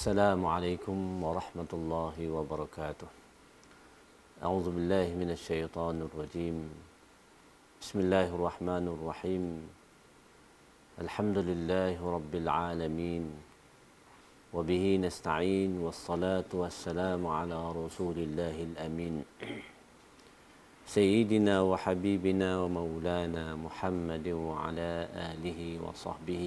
السلام عليكم ورحمة الله وبركاته. أعوذ بالله من الشيطان الرجيم. بسم الله الرحمن الرحيم. الحمد لله رب العالمين، وبه نستعين، والصلاة والسلام على رسول الله الأمين سيدنا وحبيبنا ومولانا محمد وعلى آله وصحبه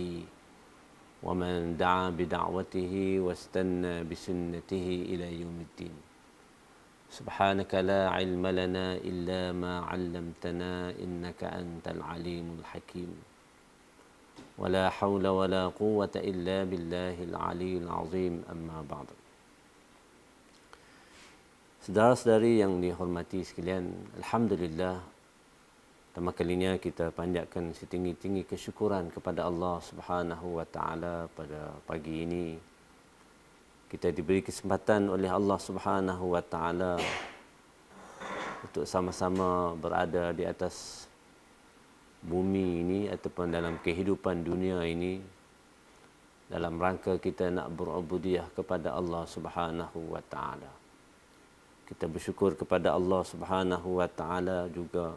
ومن دعا بدعوته واستنى بسنته إلى يوم الدين. سبحانك لا علم لنا إلا ما علمتنا إنك أنت العليم الحكيم. ولا حول ولا قوة إلا بالله العلي العظيم. أما بعد. Saudara-saudari yang dihormati sekalian, Alhamdulillah, pertama kalinya kita panjatkan setinggi-tinggi kesyukuran kepada Allah Subhanahu wa taala pada pagi ini. Kita diberi kesempatan oleh Allah Subhanahu wa taala untuk sama-sama berada di atas bumi ini ataupun dalam kehidupan dunia ini dalam rangka kita nak berubudiyah kepada Allah Subhanahu wa taala. Kita bersyukur kepada Allah Subhanahu wa taala juga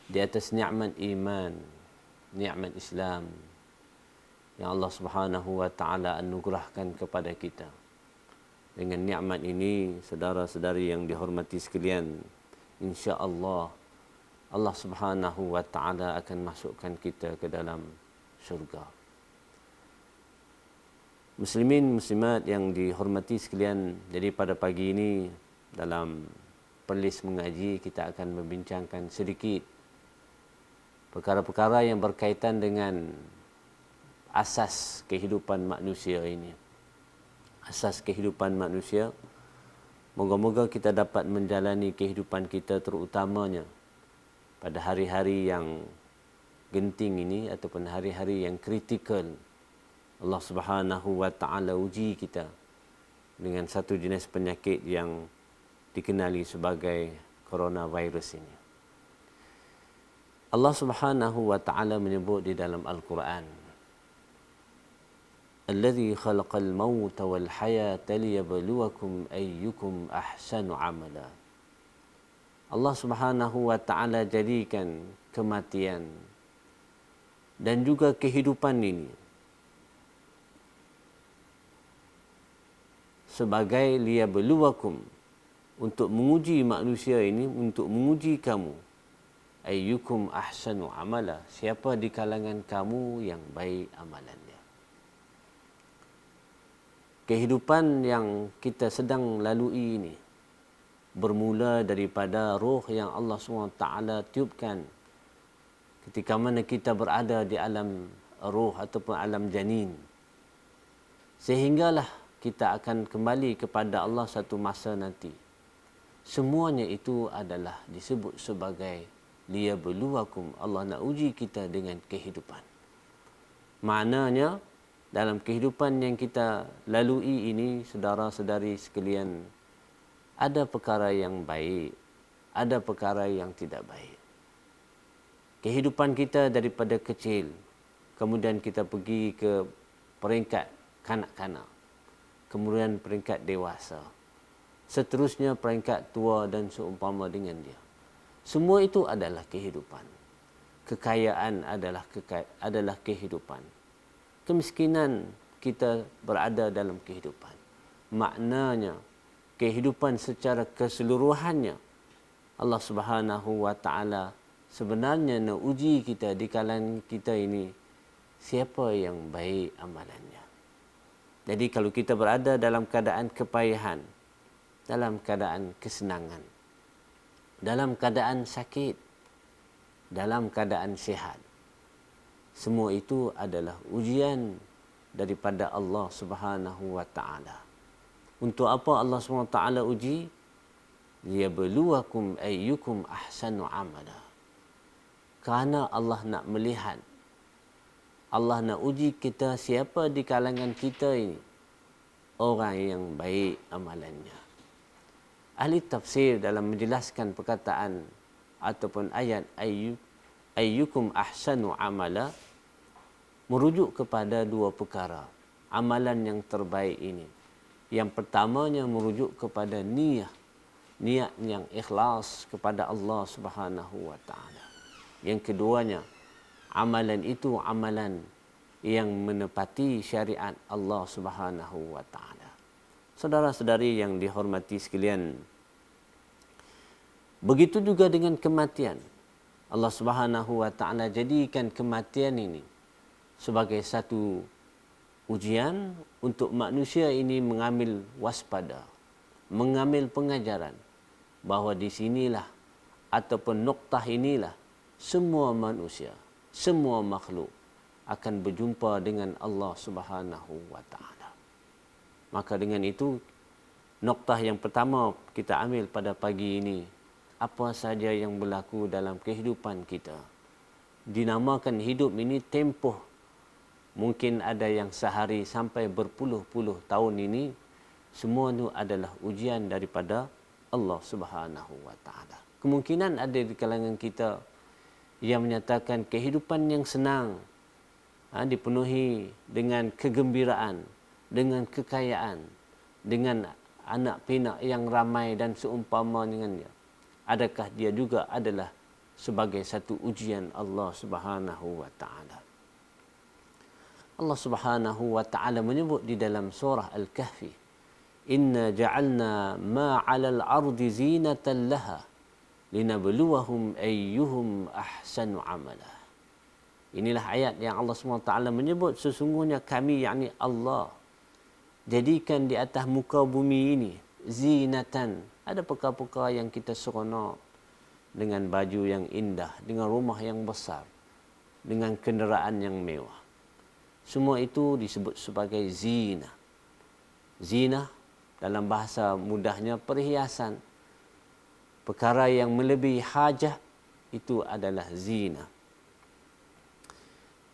di atas nikmat iman, nikmat Islam yang Allah Subhanahu wa taala anugerahkan kepada kita. Dengan nikmat ini, saudara-saudari yang dihormati sekalian, insya-Allah Allah Subhanahu wa taala akan masukkan kita ke dalam syurga. Muslimin muslimat yang dihormati sekalian, jadi pada pagi ini dalam perlis mengaji kita akan membincangkan sedikit perkara-perkara yang berkaitan dengan asas kehidupan manusia ini. Asas kehidupan manusia. Moga-moga kita dapat menjalani kehidupan kita terutamanya pada hari-hari yang genting ini ataupun hari-hari yang kritikal. Allah Subhanahu wa taala uji kita dengan satu jenis penyakit yang dikenali sebagai coronavirus ini. Allah Subhanahu wa taala menyebut di dalam Al-Quran, "Allazi khalaqal mauta wal hayata liyabluwakum ayyukum ahsanu amala." Allah Subhanahu wa taala jadikan kematian dan juga kehidupan ini sebagai liyabluwakum, untuk menguji manusia ini, untuk menguji kamu. Ayyukum ahsanu amala, siapa di kalangan kamu yang baik amalannya. Kehidupan yang kita sedang lalui ini bermula daripada roh yang Allah SWT tiupkan ketika mana kita berada di alam roh ataupun alam janin. Sehinggalah kita akan kembali kepada Allah satu masa nanti. Semuanya itu adalah disebut sebagai liyabluwakum. Allah nak uji kita dengan kehidupan. Maknanya dalam kehidupan yang kita lalui ini, saudara-saudari sekalian, ada perkara yang baik, ada perkara yang tidak baik. Kehidupan kita daripada kecil, kemudian kita pergi ke peringkat kanak-kanak, kemudian peringkat dewasa, seterusnya peringkat tua dan seumpama dengan dia. Semua itu adalah kehidupan. Kekayaan adalah kehidupan. Kemiskinan kita berada dalam kehidupan. Maknanya kehidupan secara keseluruhannya Allah Subhanahu wa taala sebenarnya nak uji kita di kalangan kita ini, siapa yang baik amalannya. Jadi kalau kita berada dalam keadaan kepayahan, dalam keadaan kesenangan, dalam keadaan sakit, dalam keadaan sihat, semua itu adalah ujian daripada Allah Subhanahu wa taala. Untuk apa Allah Subhanahu wa taala uji? Liyabluwakum ayyukum ahsanu amala. Kerana Allah nak melihat, Allah nak uji kita siapa di kalangan kita ini orang yang baik amalannya. Ahli tafsir dalam menjelaskan perkataan ataupun ayat ayyukum ahsanu amala merujuk kepada dua perkara. amalan yang terbaik ini? Yang pertamanya merujuk kepada niat yang ikhlas kepada Allah Subhanahu wa taala. Yang keduanya, amalan itu amalan yang menepati syariat Allah Subhanahu wa taala. Saudara-saudari yang dihormati sekalian, begitu juga dengan kematian. Allah Subhanahu wa taala jadikan kematian ini sebagai satu ujian untuk manusia ini mengambil waspada, mengambil pengajaran bahawa di sinilah ataupun noktah inilah semua manusia, semua makhluk akan berjumpa dengan Allah Subhanahu wa taala. Maka dengan itu, noktah yang pertama kita ambil pada pagi ini, apa saja yang berlaku dalam kehidupan kita. Dinamakan hidup ini tempoh. Mungkin ada yang sehari sampai berpuluh-puluh tahun ini, semua itu adalah ujian daripada Allah Subhanahu wa taala. Kemungkinan ada di kalangan kita yang menyatakan kehidupan yang senang, dipenuhi dengan kegembiraan, dengan kekayaan, dengan anak pinak yang ramai dan seumpama dengannya. Adakah dia juga adalah sebagai satu ujian Allah Subhanahu wa taala? Allah Subhanahu wa taala menyebut di dalam surah Al-Kahfi, "Inna ja'alna ma 'alal ardi zinatan laha linabluwahum ayyuhum ahsanu 'amala." Inilah ayat yang Allah SWT menyebut sesungguhnya kami, yakni Allah, jadikan di atas muka bumi ini zinatan. Ada perkara-perkara yang kita seronok dengan baju yang indah, dengan rumah yang besar, dengan kenderaan yang mewah. Semua itu disebut sebagai zina. Zina dalam bahasa mudahnya perhiasan. Perkara yang melebihi hajat itu adalah zina.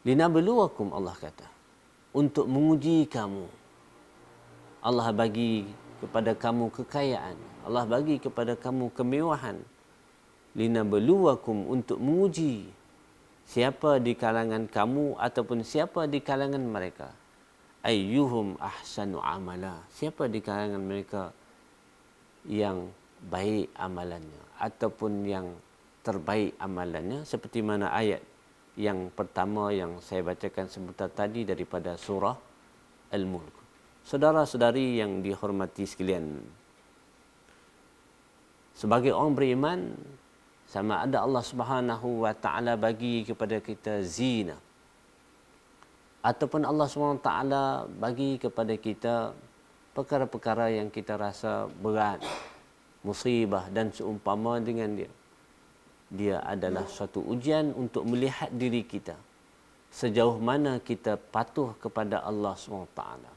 Linabluwakum, Allah kata, untuk menguji kamu. Allah bagi kepada kamu kekayaan, Allah bagi kepada kamu kemewahan. Linabluwakum, untuk menguji siapa di kalangan kamu ataupun siapa di kalangan mereka. Ayyuhum ahsanu amala, siapa di kalangan mereka yang baik amalannya ataupun yang terbaik amalannya, seperti mana ayat yang pertama yang saya bacakan sebentar tadi daripada surah Al-Mulk. Saudara-saudari yang dihormati sekalian, sebagai orang beriman, sama ada Allah Subhanahu wa taala bagi kepada kita zina ataupun Allah Subhanahu wa taala bagi kepada kita perkara-perkara yang kita rasa berat, musibah dan seumpama dengan dia. Dia adalah suatu ujian untuk melihat diri kita sejauh mana kita patuh kepada Allah Subhanahu wa taala.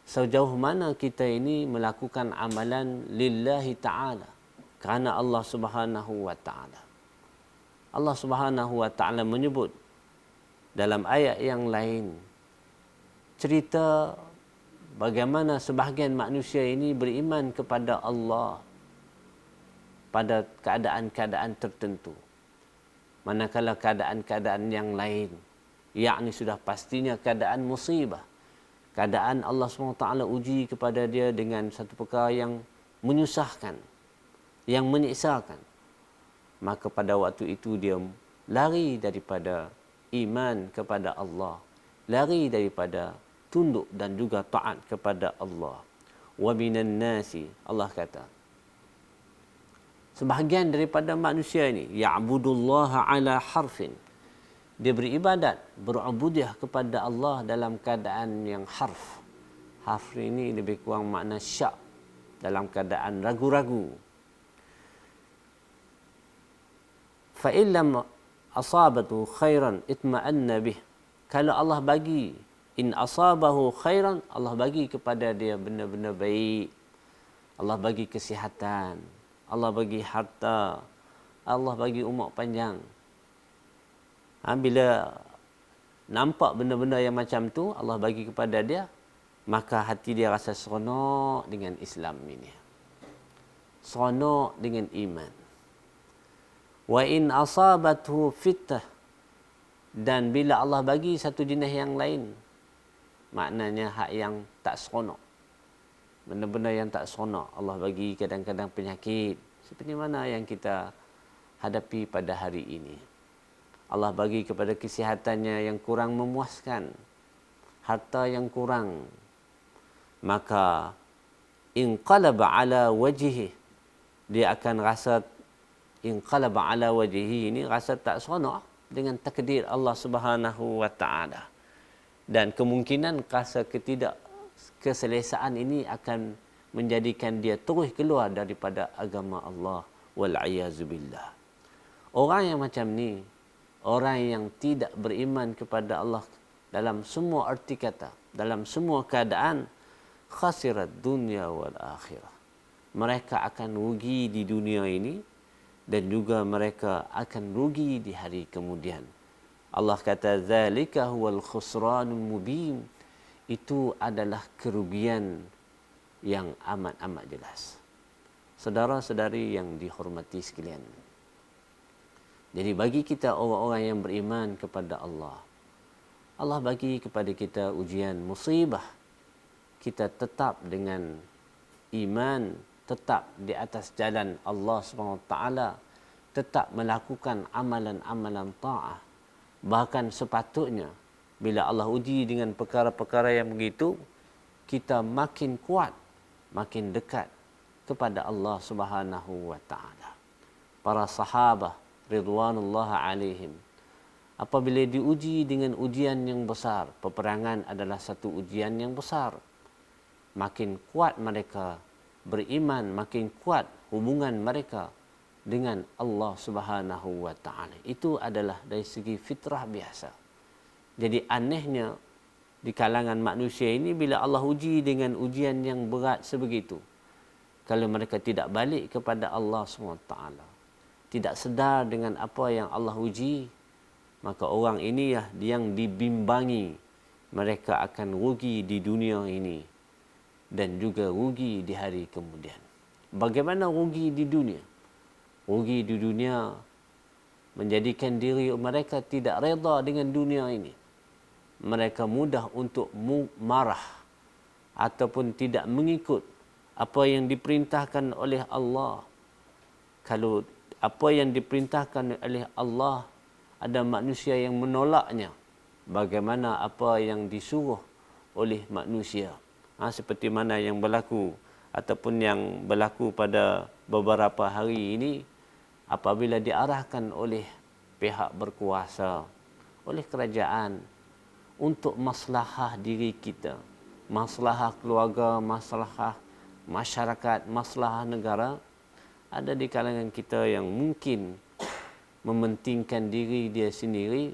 Sejauh mana kita ini melakukan amalan lillahi ta'ala, kerana Allah Subhanahu wa taala. Allah Subhanahu wa taala menyebut dalam ayat yang lain cerita bagaimana sebahagian manusia ini beriman kepada Allah pada keadaan-keadaan tertentu. Manakala keadaan-keadaan yang lain, yakni sudah pastinya keadaan musibah, keadaan Allah SWT uji kepada dia dengan satu perkara yang menyusahkan, yang menyiksakan, maka pada waktu itu dia lari daripada iman kepada Allah, lari daripada tunduk dan juga taat kepada Allah. Wa minan nasi, Allah kata, sebahagian daripada manusia ini ya'budullaha ala harfin, dia beribadat, berubudiah kepada Allah dalam keadaan yang harf. Harf ini lebih kurang makna syak, dalam keadaan ragu-ragu. Fa illam asabatu khairan itma'anna bih, kalau Allah bagi, in asabahu khairan, Allah bagi kepada dia benda-benda baik, Allah bagi kesihatan, Allah bagi harta, Allah bagi umur panjang. Bila nampak benda-benda yang macam tu Allah bagi kepada dia, maka hati dia rasa seronok dengan Islam ini, seronok dengan iman. Wa in asabathu fitnah, dan bila Allah bagi satu jenis yang lain, maknanya hak yang tak seronok. Benda-benda yang tak seronok Allah bagi kadang-kadang penyakit seperti mana yang kita hadapi pada hari ini. Allah bagi kepada kesihatannya yang kurang memuaskan, harta yang kurang, maka inqalaba ala wajhihi, dia akan rasa inqalaba ala wajhihi ini rasa tak seronok dengan takdir Allah Subhanahu wa taala. Dan kemungkinan rasa ketidakkeselesaan ini akan menjadikan dia terus keluar daripada agama Allah wal iazu billah. Orang yang macam ni, orang yang tidak beriman kepada Allah dalam semua arti kata, dalam semua keadaan, khasirat dunia wal akhirah. Mereka akan rugi di dunia ini dan juga mereka akan rugi di hari kemudian. Allah kata zalika huwal khusranul mubin. Itu adalah kerugian yang amat-amat jelas. Saudara-saudari yang dihormati sekalian. Jadi bagi kita orang-orang yang beriman kepada Allah, Allah bagi kepada kita ujian musibah. Kita tetap dengan iman, tetap di atas jalan Allah SWT, tetap melakukan amalan-amalan ta'ah. Bahkan sepatutnya bila Allah uji dengan perkara-perkara yang begitu, kita makin kuat, makin dekat kepada Allah Subhanahu wa taala. Para sahabat ridwanullah alaihim, apabila diuji dengan ujian yang besar, peperangan adalah satu ujian yang besar, makin kuat mereka beriman, makin kuat hubungan mereka dengan Allah Subhanahu wa taala. Itu adalah dari segi fitrah biasa. Jadi anehnya di kalangan manusia ini bila Allah uji dengan ujian yang berat sebegitu, kalau mereka tidak balik kepada Allah SWT, tidak sedar dengan apa yang Allah uji, maka orang ini yang dibimbangi mereka akan rugi di dunia ini dan juga rugi di hari kemudian. Bagaimana rugi di dunia? Rugi di dunia menjadikan diri mereka tidak reda dengan dunia ini. Mereka mudah untuk marah ataupun tidak mengikut apa yang diperintahkan oleh Allah. Kalau apa yang diperintahkan oleh Allah ada manusia yang menolaknya, bagaimana apa yang disuruh oleh manusia? Seperti mana yang berlaku ataupun yang berlaku pada beberapa hari ini, apabila diarahkan oleh pihak berkuasa, oleh kerajaan untuk maslahah diri kita, maslahah keluarga, maslahah masyarakat, maslahah negara, ada di kalangan kita yang mungkin mementingkan diri dia sendiri,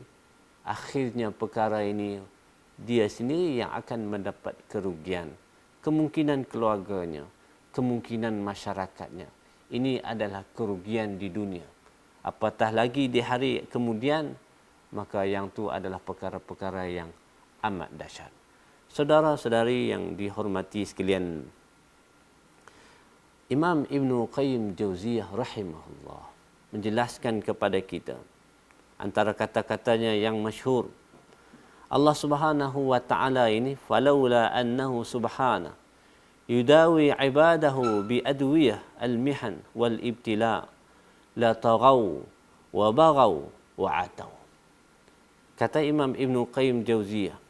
akhirnya perkara ini dia sendiri yang akan mendapat kerugian. Kemungkinan keluarganya, kemungkinan masyarakatnya. Ini adalah kerugian di dunia. Apatah lagi di hari kemudian, maka yang tu adalah perkara-perkara yang amat dahsyat. Saudara-saudari yang dihormati sekalian, Imam Ibn Qayyim Jauziyah rahimahullah menjelaskan kepada kita antara kata-katanya yang masyhur, Allah Subhanahu wa taala ini, falaula annahu subhana yudawi ibadahu bi adwiyah al-mihan wal ibtila la taghaw wa baghaw wa ataw. Kata Imam Ibn Qayyim Jauziyah,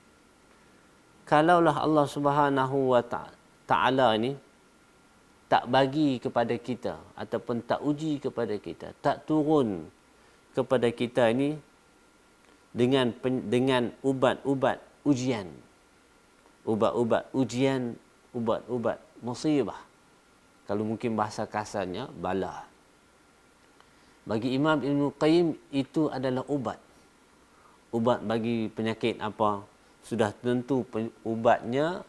kalaulah Allah Subhanahu wa taala ini tak bagi kepada kita ataupun tak uji kepada kita, tak turun kepada kita ini dengan ubat-ubat ujian, ubat-ubat ujian, ubat-ubat musibah. Kalau mungkin bahasa kasarnya, bala. Bagi Imam Ibn Qayyim itu adalah ubat. Ubat bagi penyakit apa? Sudah tentu ubatnya,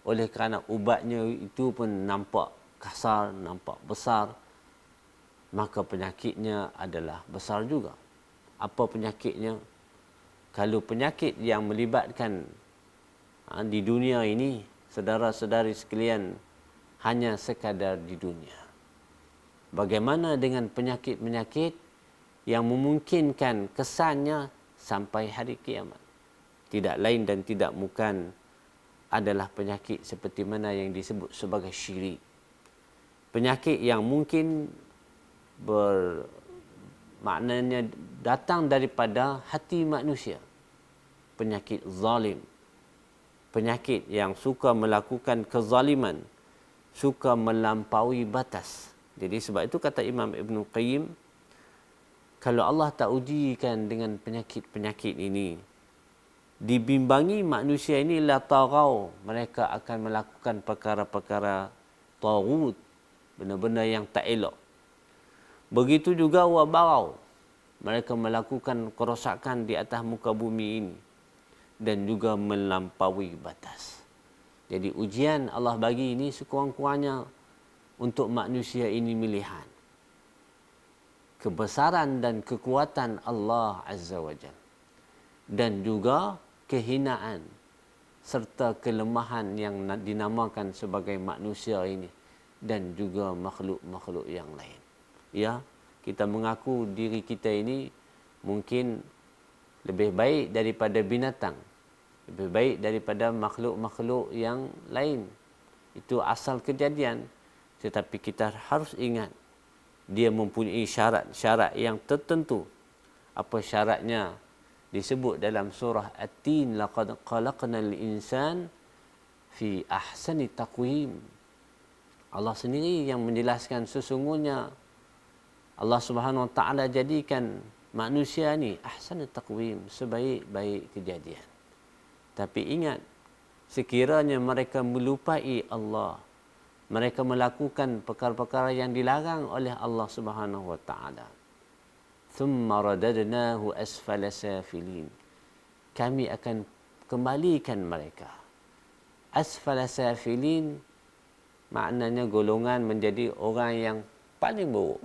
oleh kerana ubatnya itu pun nampak kasar, nampak besar, maka penyakitnya adalah besar juga. Apa penyakitnya? Kalau penyakit yang melibatkan di dunia ini, saudara-saudari sekalian, hanya sekadar di dunia. Bagaimana dengan penyakit-penyakit yang memungkinkan kesannya sampai hari kiamat? Tidak lain dan tidak bukan adalah penyakit seperti mana yang disebut sebagai syirik. Penyakit yang mungkin maknanya datang daripada hati manusia. Penyakit zalim. Penyakit yang suka melakukan kezaliman, suka melampaui batas. Jadi sebab itu kata Imam Ibn Qayyim, kalau Allah tak ujikan dengan penyakit-penyakit ini, dibimbangi manusia ini la tagau, mereka akan melakukan perkara-perkara taghut, benda-benda yang tak elok. Begitu juga wa bagau, mereka melakukan kerosakan di atas muka bumi ini dan juga melampaui batas. Jadi ujian Allah bagi ini sekurang-kurangnya untuk manusia ini melihat kebesaran dan kekuatan Allah Azza wa Jalla, dan juga kehinaan serta kelemahan yang dinamakan sebagai manusia ini dan juga makhluk-makhluk yang lain. Ya, kita mengaku diri kita ini mungkin lebih baik daripada binatang, lebih baik daripada makhluk-makhluk yang lain. Itu asal kejadian. Tetapi kita harus ingat, dia mempunyai syarat-syarat yang tertentu. Apa syaratnya? Disebut dalam surah At-Tin, laqad khalaqnal insan fi ahsani taqwim. Allah sendiri yang menjelaskan sesungguhnya Allah Subhanahu wa taala jadikan manusia ni ahsani taqwim, sebaik-baik kejadian. Tapi ingat, sekiranya mereka melupai Allah, mereka melakukan perkara-perkara yang dilarang oleh Allah Subhanahu wa taala, thumma radadnahu asfala safilin, kami akan kembalikan mereka asfala safilin, maknanya golongan menjadi orang yang paling buruk.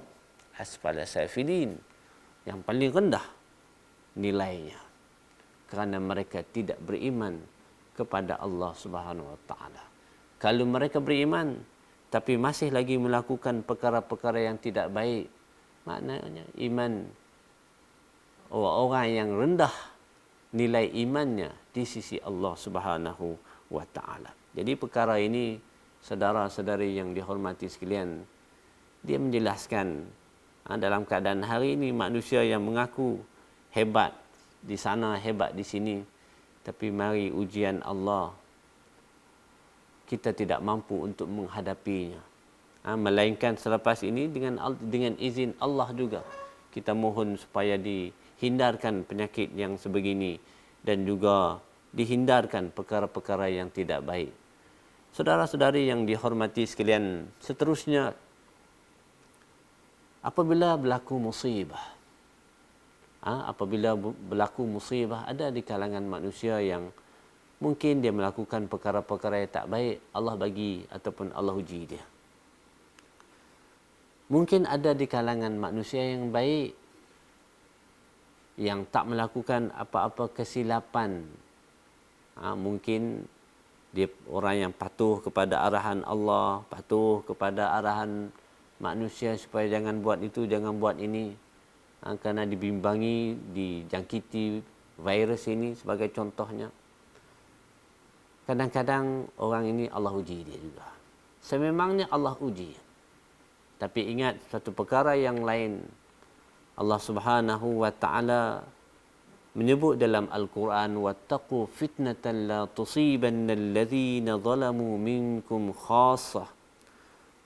Asfala safilin, yang paling rendah nilainya, kerana mereka tidak beriman kepada Allah Subhanahu wa taala. Kalau mereka beriman tapi masih lagi melakukan perkara-perkara yang tidak baik, maknanya iman orang yang rendah nilai imannya di sisi Allah Subhanahu wa taala. Jadi perkara ini, saudara-saudari yang dihormati sekalian, dia menjelaskan dalam keadaan hari ini manusia yang mengaku hebat di sana, hebat di sini, tapi mari ujian Allah kita tidak mampu untuk menghadapinya. Melainkan selepas ini dengan izin Allah juga kita mohon supaya dihindarkan penyakit yang sebegini dan juga dihindarkan perkara-perkara yang tidak baik. Saudara-saudari yang dihormati sekalian, seterusnya apabila berlaku musibah, apabila berlaku musibah, ada di kalangan manusia yang mungkin dia melakukan perkara-perkara yang tak baik, Allah bagi ataupun Allah uji dia. Mungkin ada di kalangan manusia yang baik, yang tak melakukan apa-apa kesilapan. Mungkin dia orang yang patuh kepada arahan Allah, patuh kepada arahan manusia supaya jangan buat itu, jangan buat ini. Kerana dibimbangi, dijangkiti virus ini sebagai contohnya. Kadang-kadang orang ini Allah uji dia juga. Sememangnya Allah uji. Tapi ingat satu perkara yang lain. Allah Subhanahu wa taala menyebut dalam Al-Quran, wattaqu fitnatan la tusibanna alladhina zalamu minkum khassah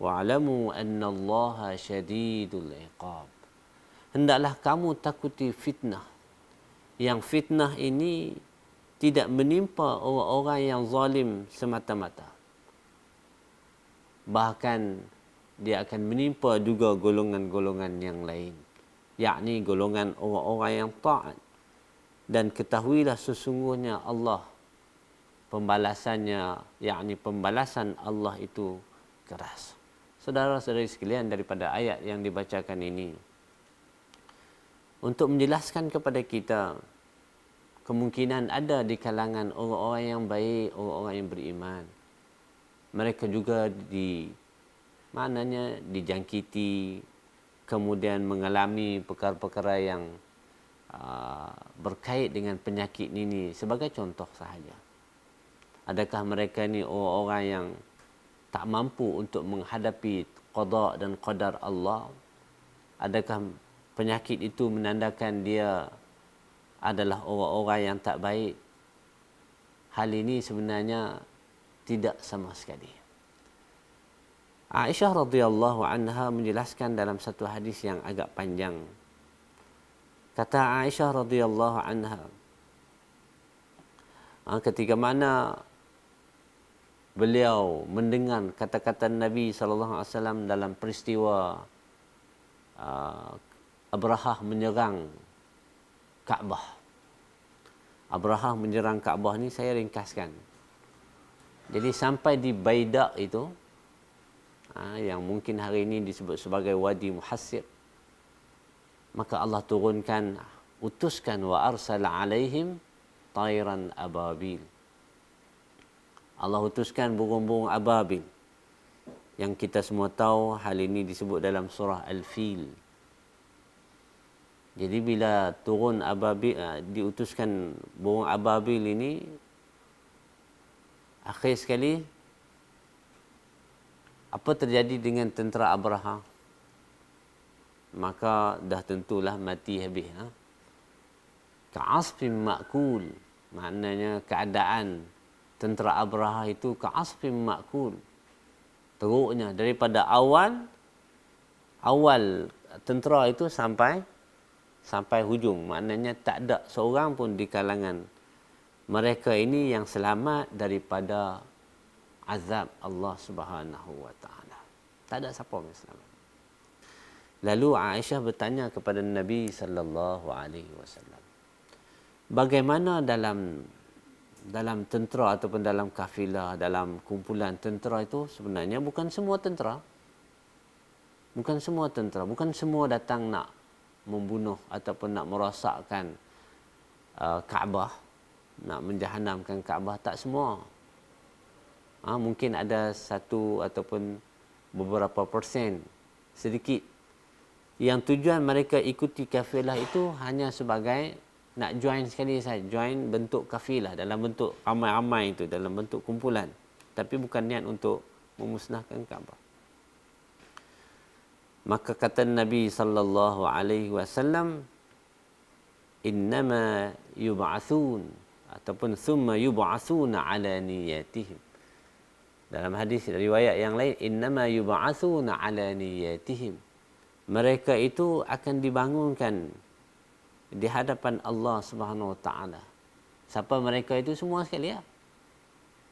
wa'lamu anna Allaha syadidul iqab. Hendaklah kamu takuti fitnah. Yang fitnah ini tidak menimpa orang-orang yang zalim semata-mata. Bahkan dia akan menimpa juga golongan-golongan yang lain, yakni golongan orang-orang yang taat. Dan ketahuilah sesungguhnya Allah, pembalasannya, yakni pembalasan Allah itu keras. Saudara-saudari sekalian, daripada ayat yang dibacakan ini, untuk menjelaskan kepada kita kemungkinan ada di kalangan orang-orang yang baik, orang-orang yang beriman, mereka juga dijangkiti, kemudian mengalami perkara-perkara yang berkait dengan penyakit ini, sebagai contoh sahaja. Adakah mereka ni orang-orang yang tak mampu untuk menghadapi qada dan qadar Allah? Adakah penyakit itu menandakan dia adalah orang-orang yang tak baik? Hal ini sebenarnya tidak sama sekali. Aisyah radhiyallahu anha menjelaskan dalam satu hadis yang agak panjang. Kata Aisyah radhiyallahu anha, ketika mana beliau mendengar kata-kata Nabi sallallahu alaihi wasallam dalam peristiwa Abrahah menyerang Kaabah. Abrahah menyerang Kaabah ni saya ringkaskan. Jadi sampai di Baidak itu, yang mungkin hari ini disebut sebagai Wadi Muhassir, maka Allah turunkan, utuskan wa arsala alaihim tayran ababil. Allah utuskan burung-burung ababil. Yang kita semua tahu hal ini disebut dalam surah Al-Fil. Jadi bila turun ababil, diutuskan burung ababil ini, akhir sekali apa terjadi dengan tentera Abraha? Maka dah tentulah mati habis. Ka'asfim ma'kul, maknanya keadaan tentera Abraha itu ka'asfim ma'kul, teruknya daripada awal tentera itu sampai hujung. Maknanya tak ada seorang pun di kalangan mereka ini yang selamat daripada azab Allah Subhanahu wa taala. Tak ada siapa yang selamat. Lalu Aisyah bertanya kepada Nabi sallallahu alaihi wasallam, bagaimana dalam tentera ataupun dalam kafilah, dalam kumpulan tentera itu sebenarnya bukan semua tentera. Bukan semua datang nak membunuh ataupun nak merosakkan Kaabah, nak menjahanamkan Kaabah, tak semua. Mungkin ada satu ataupun beberapa persen, sedikit, yang tujuan mereka ikuti kafilah itu hanya sebagai nak join sekali saja, join bentuk kafilah dalam bentuk ramai-ramai itu, dalam bentuk kumpulan, tapi bukan niat untuk memusnahkan Kaabah. Maka kata Nabi sallallahu alaihi wasallam, innama yub'atsun ataupun summa yub'atsuna ala niyatihim. Dalam hadis riwayat yang lain, innama yub'atsuna ala niyatihim. Mereka itu akan dibangunkan di hadapan Allah Subhanahu wa taala. Siapa mereka itu? Semua sekali ya.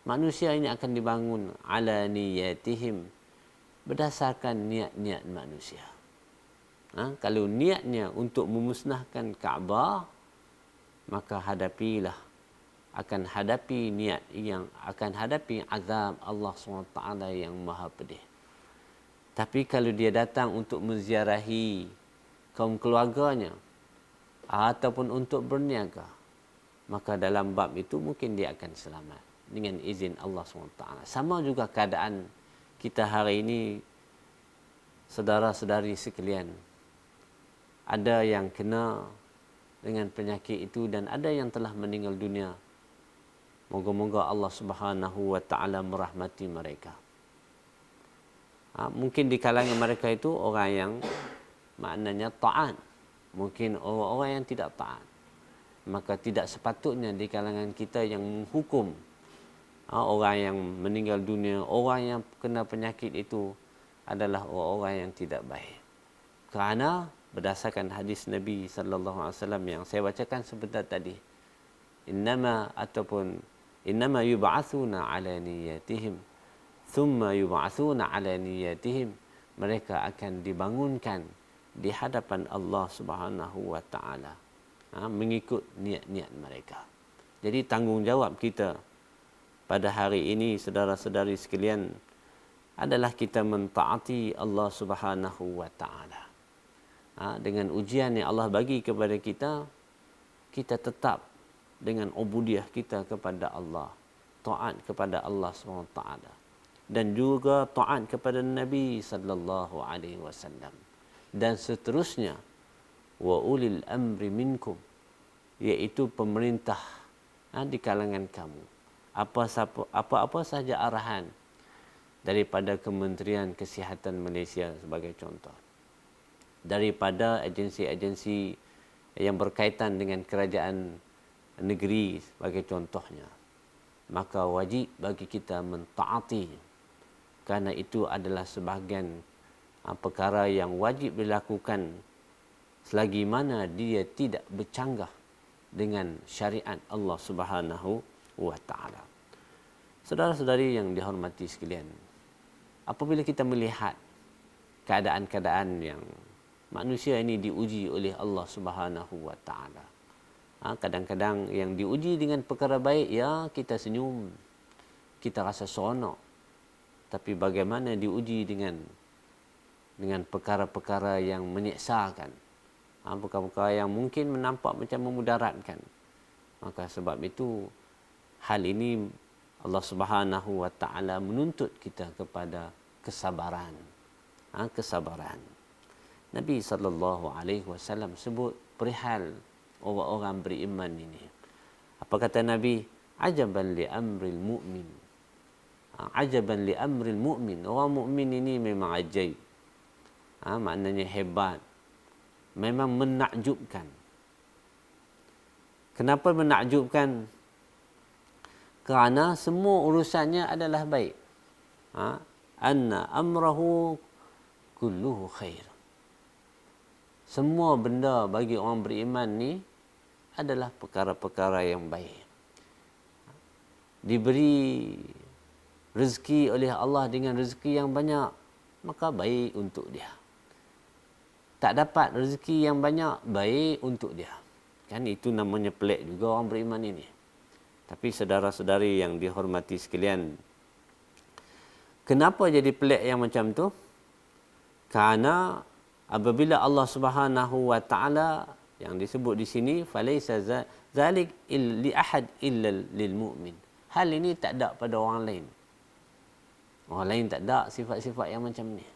Manusia ini akan dibangun ala niyatihim, berdasarkan niat-niat manusia. Kalau niatnya untuk memusnahkan Kaabah, maka akan hadapi azab Allah SWT yang maha pedih. Tapi kalau dia datang untuk menziarahi kaum keluarganya ataupun untuk berniaga, maka dalam bab itu mungkin dia akan selamat dengan izin Allah SWT. Sama juga keadaan kita hari ini, saudara-saudari sekalian. Ada yang kena dengan penyakit itu dan ada yang telah meninggal dunia. Moga-moga Allah Subhanahu wa taala merahmati mereka. Mungkin di kalangan mereka itu orang yang maknanya taat, mungkin orang-orang yang tidak taat. Maka tidak sepatutnya di kalangan kita yang menghukum orang yang meninggal dunia, orang yang kena penyakit itu adalah orang-orang yang tidak baik. Kerana berdasarkan hadis Nabi sallallahu alaihi wasallam yang saya bacakan sebentar tadi, innama yub'atsuna ala niyatihim thumma yub'atsuna ala niyatihim, mereka akan dibangunkan di hadapan Allah Subhanahu wa taala mengikut niat-niat mereka. Jadi tanggungjawab kita pada hari ini, saudara-saudari sekalian, adalah kita mentaati Allah Subhanahu wa taala. Dengan ujian yang Allah bagi kepada kita, kita tetap dengan ubudiyah kita kepada Allah, taat kepada Allah SWT, dan juga taat kepada Nabi sallallahu alaihi wasallam, dan seterusnya wa ulil amri minkum, iaitu pemerintah di kalangan kamu. apa-apa sahaja arahan daripada Kementerian Kesihatan Malaysia sebagai contoh, daripada agensi-agensi yang berkaitan dengan kerajaan negeri sebagai contohnya, maka wajib bagi kita mentaati, kerana itu adalah sebahagian perkara yang wajib dilakukan selagi mana dia tidak bercanggah dengan syariat Allah Subhanahu wa taala. Saudara-saudari yang dihormati sekalian, apabila kita melihat keadaan-keadaan yang manusia ini diuji oleh Allah Subhanahu wa taala, kadang-kadang yang diuji dengan perkara baik, ya kita senyum, kita rasa seronok. Tapi bagaimana diuji dengan perkara-perkara yang menyeksakan, perkara-perkara yang mungkin menampak macam memudaratkan. Maka sebab itu hal ini Allah Subhanahu wa taala menuntut kita kepada kesabaran. Kesabaran. Nabi SAW sebut perihal orang-orang beriman ini. Apa kata Nabi? Ajaban li amril mu'min. Ajaban li amril mu'min. Orang mukmin ini memang ajaib. Maknanya hebat. Memang menakjubkan. Kenapa menakjubkan? Kerana semua urusannya adalah baik. Anna amrahu kulluhu khair. Semua benda bagi orang beriman ni adalah perkara-perkara yang baik. Diberi rezeki oleh Allah dengan rezeki yang banyak, maka baik untuk dia. Tak dapat rezeki yang banyak, baik untuk dia. Kan itu namanya pelik juga orang beriman ini. Tapi saudara-saudari yang dihormati sekalian, kenapa jadi pelik yang macam tu? Kerana apabila Allah Subhanahu wa taala yang disebut di sini, falaisa zalik li ahad illa lil mu'min. Hal ini tak ada pada orang lain. Orang lain tak ada sifat-sifat yang macam ni.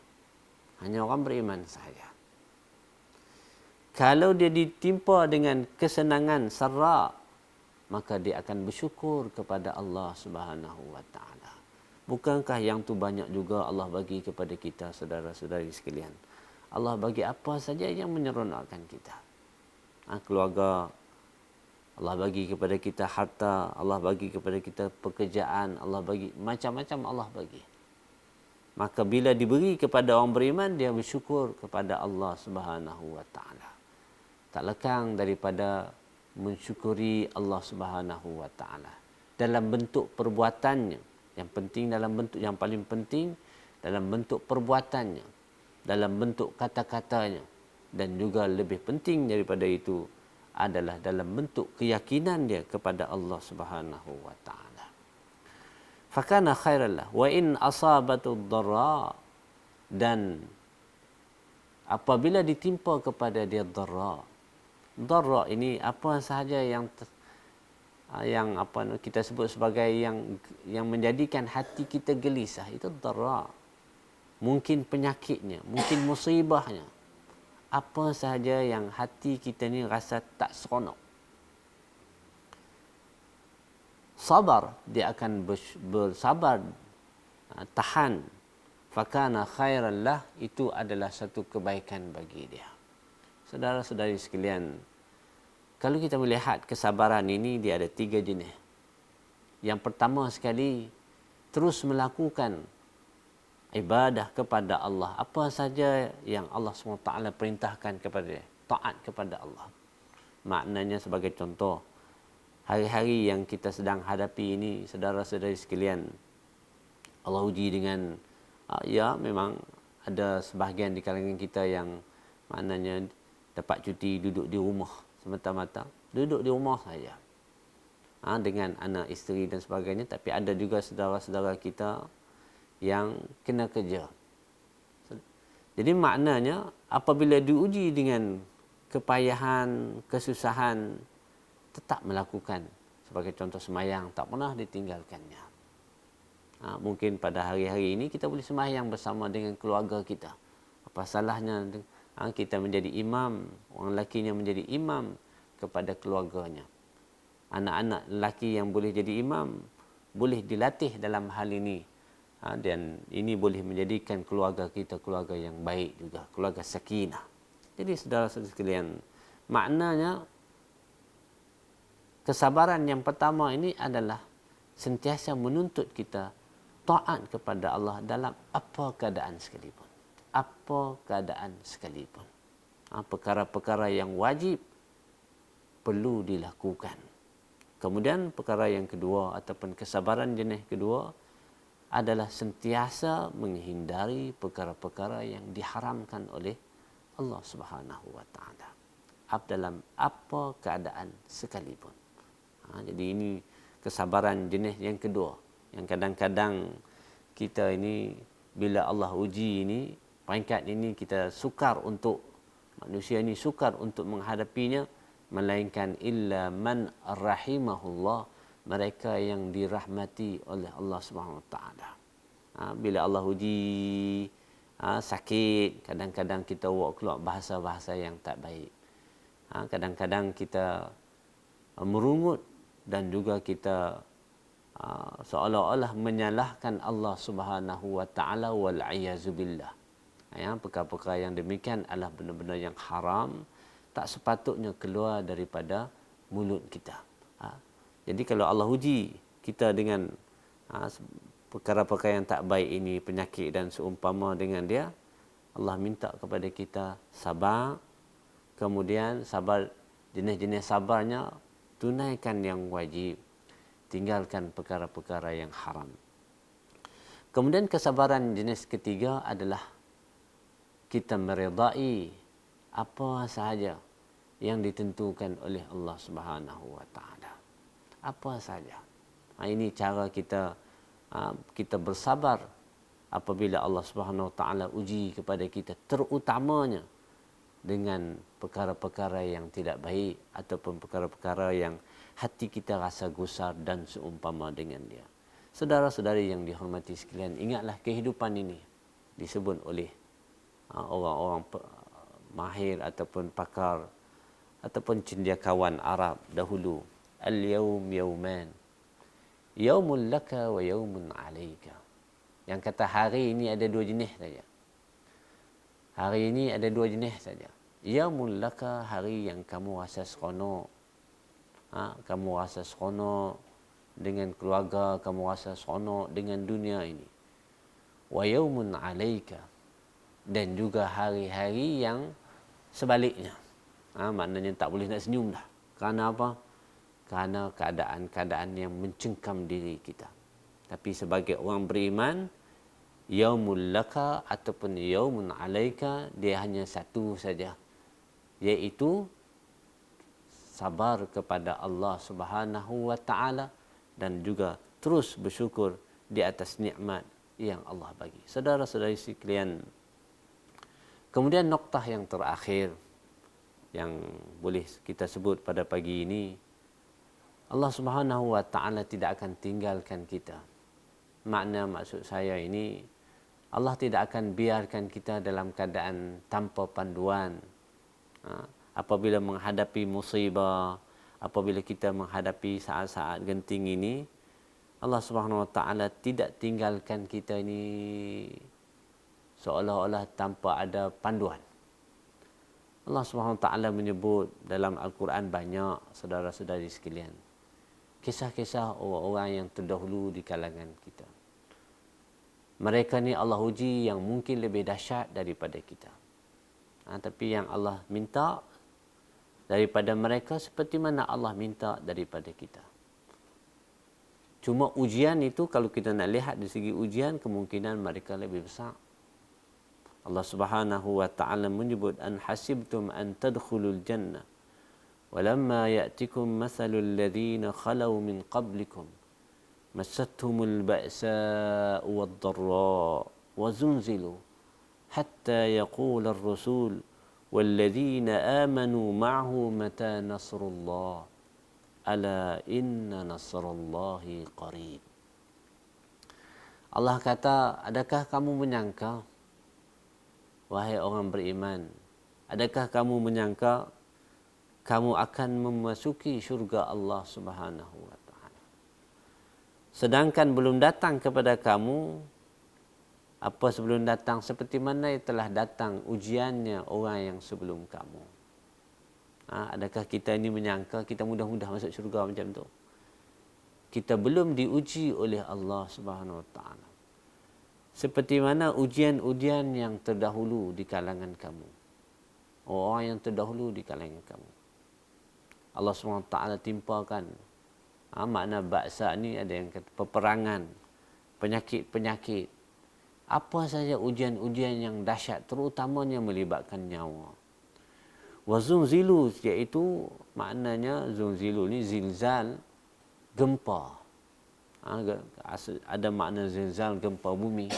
Hanya orang beriman sahaja. Kalau dia ditimpa dengan kesenangan serak, maka dia akan bersyukur kepada Allah Subhanahu wa taala. Bukankah yang tu banyak juga Allah bagi kepada kita, saudara-saudari sekalian? Allah bagi apa saja yang menyeronokkan kita. Keluarga, Allah bagi kepada kita harta, Allah bagi kepada kita pekerjaan, Allah bagi macam-macam Allah bagi. Maka bila diberi kepada orang beriman, dia bersyukur kepada Allah Subhanahu wa taala. Tak lekang daripada mensyukuri Allah Subhanahu wa taala dalam bentuk perbuatannya. Yang paling penting dalam bentuk perbuatannya, dalam bentuk kata-katanya, dan juga lebih penting daripada itu adalah dalam bentuk keyakinan dia kepada Allah Subhanahu wa taala. Fakana khairan lah wa in asabatu dharra, dan apabila ditimpa kepada dia dharra. Dharra ini apa sahaja yang kita sebut sebagai yang menjadikan hati kita gelisah, itu dharra. Mungkin penyakitnya, mungkin musibahnya. Apa sahaja yang hati kita ni rasa tak seronok. Sabar, dia akan bersabar, tahan. Fakana khairan lah, itu adalah satu kebaikan bagi dia. Saudara-saudari sekalian, kalau kita melihat kesabaran ini, dia ada 3 jenis. Yang pertama sekali, terus melakukan ibadah kepada Allah. Apa saja yang Allah SWT perintahkan kepada dia, taat kepada Allah. Maknanya sebagai contoh, hari-hari yang kita sedang hadapi ini, saudara-saudari sekalian, Allah uji dengan, memang ada sebahagian di kalangan kita yang maknanya dapat cuti duduk di rumah semata-mata. Duduk di rumah saja. Dengan anak, isteri dan sebagainya. Tapi ada juga saudara-saudara kita yang kena kerja. Jadi maknanya apabila diuji dengan kepayahan, kesusahan, tetap melakukan. Sebagai contoh semayang, tak pernah ditinggalkannya. Mungkin pada hari-hari ini kita boleh semayang bersama dengan keluarga kita. Apa salahnya kita menjadi imam, orang lakinya menjadi imam kepada keluarganya. Anak-anak lelaki yang boleh jadi imam, boleh dilatih dalam hal ini. Dan ini boleh menjadikan keluarga kita keluarga yang baik juga, keluarga sakinah. Jadi saudara-saudara sekalian, maknanya kesabaran yang pertama ini adalah sentiasa menuntut kita taat kepada Allah dalam apa keadaan sekalipun. Apa keadaan sekalipun. Perkara-perkara yang wajib perlu dilakukan. Kemudian perkara yang kedua ataupun kesabaran jenis kedua adalah sentiasa menghindari perkara-perkara yang diharamkan oleh Allah Subhanahu wa taala. Dalam apa keadaan sekalipun. Jadi ini kesabaran jenis yang kedua. Yang kadang-kadang kita ini bila Allah uji ini, peringkat ini kita sukar untuk, manusia ini sukar untuk menghadapinya, melainkan illa man rahimahullah, mereka yang dirahmati oleh Allah Subhanahu wa taala. Bila Allah uji sakit, kadang-kadang kita buat keluar bahasa-bahasa yang tak baik. Kadang-kadang kita merungut dan juga kita seolah-olah menyalahkan Allah Subhanahu wa taala wal a'yazu billah. Perkara-perkara yang demikian adalah benar-benar yang haram, tak sepatutnya keluar daripada mulut kita. Jadi kalau Allah uji kita dengan perkara-perkara yang tak baik ini, penyakit dan seumpama dengan dia, Allah minta kepada kita sabar. Kemudian sabar, jenis-jenis sabarnya, tunaikan yang wajib, tinggalkan perkara-perkara yang haram. Kemudian kesabaran jenis ketiga adalah kita meredai apa sahaja yang ditentukan oleh Allah Subhanahu wa taala. Apa sahaja. Ini cara kita bersabar apabila Allah Subhanahu wa taala uji kepada kita, terutamanya dengan perkara-perkara yang tidak baik ataupun perkara-perkara yang hati kita rasa gusar dan seumpama dengan dia. Saudara-saudari yang dihormati sekalian, ingatlah kehidupan ini disebut oleh orang-orang mahir ataupun pakar ataupun cendekiawan Arab dahulu, al-yaum yauman, yaumul laka wa yaumun alaika. Yang kata hari ini ada dua jenis saja. Hari ini ada dua jenis saja. Yaumul laka, hari yang kamu rasa seronok. Kamu rasa seronok dengan keluarga, kamu rasa seronok dengan dunia ini. Wa yaumun alaika, dan juga hari-hari yang sebaliknya. Maknanya tak boleh nak senyum dah. Kerana apa? Kerana keadaan-keadaan yang mencengkam diri kita. Tapi sebagai orang beriman, yaumul laka ataupun yaumun alaika, dia hanya satu saja, iaitu sabar kepada Allah Subhanahu wa taala dan juga terus bersyukur di atas nikmat yang Allah bagi. Saudara-saudari sekalian, kemudian noktah yang terakhir yang boleh kita sebut pada pagi ini, Allah Subhanahu wa taala tidak akan tinggalkan kita. Maksud saya ini, Allah tidak akan biarkan kita dalam keadaan tanpa panduan. Apabila menghadapi musibah, apabila kita menghadapi saat-saat genting ini, Allah Subhanahu wa taala tidak tinggalkan kita ini seolah-olah tanpa ada panduan. Allah Subhanahu wa taala menyebut dalam Al-Quran banyak, saudara-saudari sekalian, kisah-kisah orang-orang yang terdahulu di kalangan kita. Mereka ni Allah uji yang mungkin lebih dahsyat daripada kita. Tapi yang Allah minta daripada mereka seperti mana Allah minta daripada kita. Cuma ujian itu kalau kita nak lihat dari segi ujian, kemungkinan mereka lebih besar. Allah Subhanahu wa taala menyebut, an hasibtum an tadkhulul jannah walamma ya'tikum mathalul ladzina khalau min qablikum massatuhumul ba'sa'u wad-dharra'u wa zunzilu hatta yaqula ar-rasul walladzina amanu ma'ahu mata nasrullah ala inna nasrallahi qarib. Allah kata, adakah kamu menyangka, wahai orang beriman, adakah kamu menyangka kamu akan memasuki syurga Allah Subhanahu wa taala Sedangkan belum datang kepada kamu apa sebelum datang, seperti mana telah datang ujiannya orang yang sebelum kamu. Adakah kita ini menyangka kita mudah-mudah masuk syurga macam tu? Kita belum diuji oleh Allah Subhanahu Wa Taala. Seperti mana ujian-ujian yang terdahulu di kalangan kamu. Orang yang terdahulu di kalangan kamu. Allah Subhanahu Wa Taala timpakan. Makna ba'sa ni ada yang kata peperangan, penyakit-penyakit. Apa saja ujian-ujian yang dahsyat, terutamanya melibatkan nyawa. Wazunzilu, iaitu maknanya zunzilu ni zilzal, gempa. Ada makna zilzal, gempa bumi.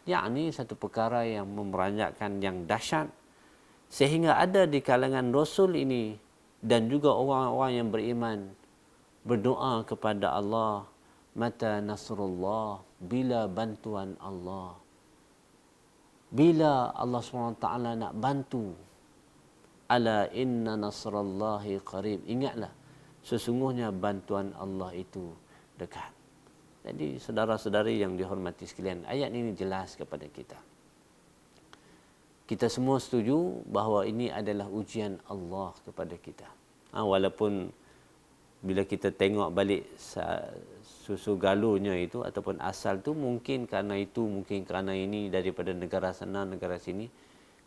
Yakni satu perkara yang memeranjatkan, yang dahsyat, sehingga ada di kalangan Rasul ini dan juga orang-orang yang beriman berdoa kepada Allah, mata nasrullah, bila bantuan Allah, bila Allah SWT nak bantu. Ala inna nasrallahi qarib. Ingatlah, sesungguhnya bantuan Allah itu dekat. Jadi saudara-saudari yang dihormati sekalian, ayat ini jelas kepada kita. Kita semua setuju bahawa ini adalah ujian Allah kepada kita. Walaupun bila kita tengok balik susu galunya itu ataupun asal tu, mungkin kerana itu, mungkin kerana ini, daripada negara sana, negara sini.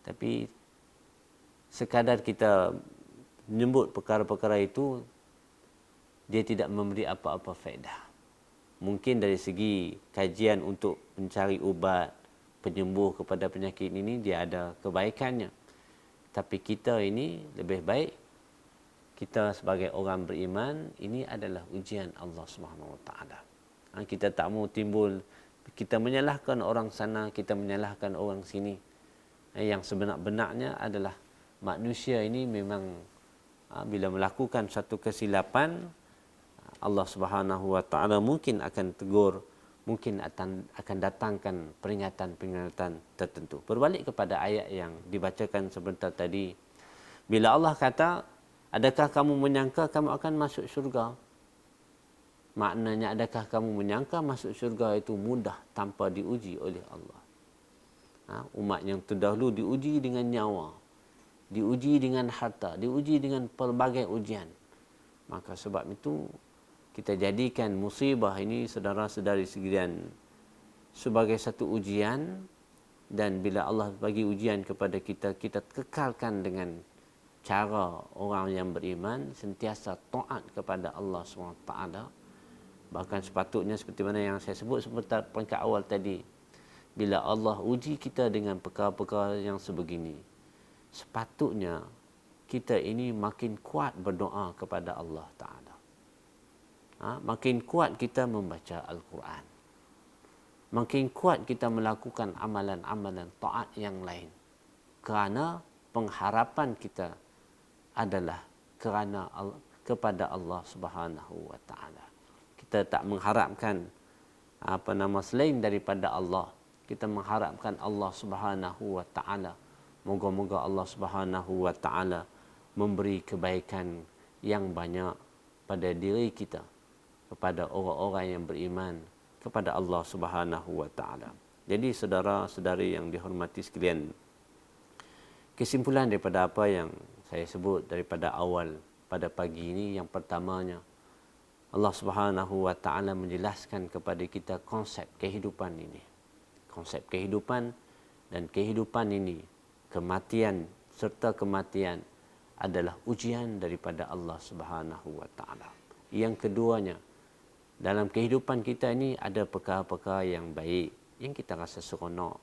Tapi sekadar kita menyebut perkara-perkara itu, dia tidak memberi apa-apa faedah. Mungkin dari segi kajian untuk mencari ubat, penyembuh kepada penyakit ini, dia ada kebaikannya. Tapi kita ini lebih baik, kita sebagai orang beriman, ini adalah ujian Allah SWT. Kita tak mau timbul, kita menyalahkan orang sana, kita menyalahkan orang sini. Yang sebenar-benarnya adalah manusia ini memang bila melakukan satu kesilapan, Allah Subhanahu Wa Taala mungkin akan tegur, mungkin akan datangkan peringatan-peringatan tertentu. Berbalik kepada ayat yang dibacakan sebentar tadi, bila Allah kata, adakah kamu menyangka kamu akan masuk syurga? Maknanya, adakah kamu menyangka masuk syurga itu mudah tanpa diuji oleh Allah? Umat yang terdahulu diuji dengan nyawa, diuji dengan harta, diuji dengan pelbagai ujian. Maka sebab itu kita jadikan musibah ini, saudara-saudari sekalian, sebagai satu ujian. Dan bila Allah bagi ujian kepada kita, kita kekalkan dengan cara orang yang beriman, sentiasa taat kepada Allah SWT. Bahkan sepatutnya seperti mana yang saya sebut sebentar peringkat awal tadi, bila Allah uji kita dengan perkara-perkara yang sebegini, sepatutnya kita ini makin kuat berdoa kepada Allah Ta'ala. Makin kuat kita membaca Al-Quran. Makin kuat kita melakukan amalan-amalan taat yang lain. Kerana pengharapan kita adalah kepada Allah Subhanahu Wa Ta'ala. Kita tak mengharapkan selain daripada Allah. Kita mengharapkan Allah Subhanahu Wa Ta'ala. Moga-moga Allah Subhanahu Wa Ta'ala memberi kebaikan yang banyak pada diri kita, kepada orang-orang yang beriman kepada Allah Subhanahu Wa Ta'ala. Jadi saudara-saudari yang dihormati sekalian, kesimpulan daripada apa yang saya sebut daripada awal pada pagi ini, yang pertamanya, Allah Subhanahu Wa Ta'ala menjelaskan kepada kita konsep kehidupan ini. Konsep kehidupan, dan kehidupan ini, kematian serta kematian adalah ujian daripada Allah Subhanahu Wa Ta'ala. Yang keduanya, dalam kehidupan kita ini ada perkara-perkara yang baik yang kita rasa seronok,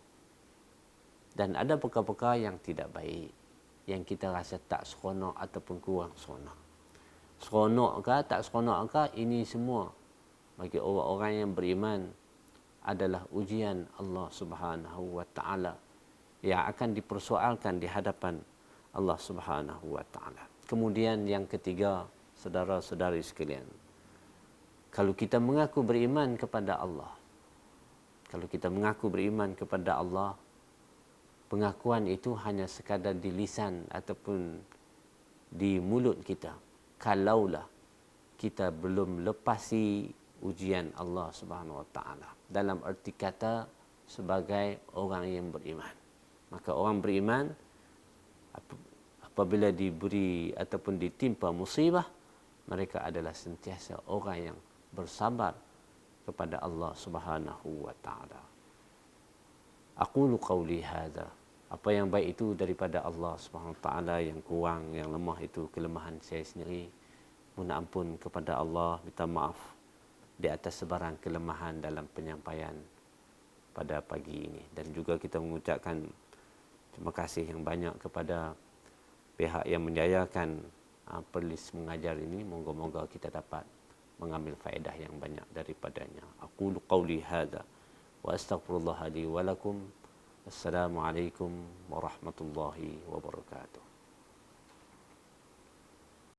dan ada perkara-perkara yang tidak baik yang kita rasa tak seronok ataupun kurang seronok. Seronok ke tak seronok ke, ini semua bagi orang-orang yang beriman adalah ujian Allah Subhanahu Wa Ta'ala yang akan dipersoalkan di hadapan Allah Subhanahu Wa Ta'ala. Kemudian yang ketiga, saudara-saudari sekalian, kalau kita mengaku beriman kepada Allah, kalau kita mengaku beriman kepada Allah, pengakuan itu hanya sekadar di lisan ataupun di mulut kita. Kalaulah kita belum lepasi ujian Allah Subhanahu Wa Taala. Dalam arti kata sebagai orang yang beriman. Maka orang beriman apabila diberi ataupun ditimpa musibah, mereka adalah sentiasa orang yang bersabar kepada Allah Subhanahu Wa Taala. Aqulu qawli hadza. Apa yang baik itu daripada Allah Subhanahu Wa Taala, yang kurang, yang lemah itu kelemahan saya sendiri. Mohon ampun kepada Allah, minta maaf di atas sebarang kelemahan dalam penyampaian pada pagi ini. Dan juga kita mengucapkan terima kasih yang banyak kepada pihak yang menjayakan perlis mengajar ini. Moga-moga kita dapat mengambil faedah yang banyak daripadanya. Aqulu qawli hadza wa astaghfirullah li wa lakum. Assalamualaikum warahmatullahi wabarakatuh.